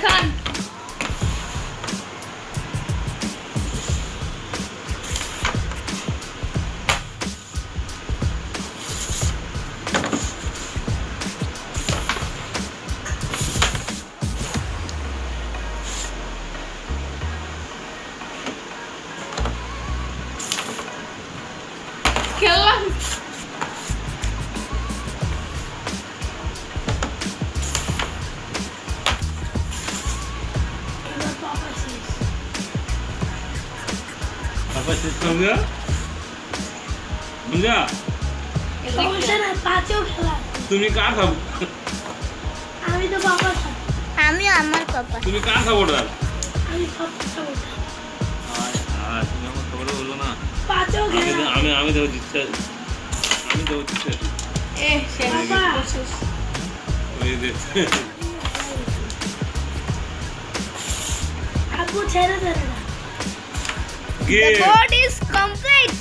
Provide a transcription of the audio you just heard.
খান খেললাম পাপা শেষ করে দিও বুঝা সমস্যা না, পাঁচেও খেলা। তুমি কার খাবো আমি তো বাবা খাবো। আমি আমার পাপা তুমি কার খাবো ডাল আমি পাপা খাবো। তুমি আমার খবরে বলো না পাঁচেও খেলা। আমি দেবো দিচ্ছে আমি দেবো দিচ্ছে এ শেষ বাবা। শেষ ওই দিচ্ছে আব্বু ছেড়ে দেবে না। গিয়ে The board is complete.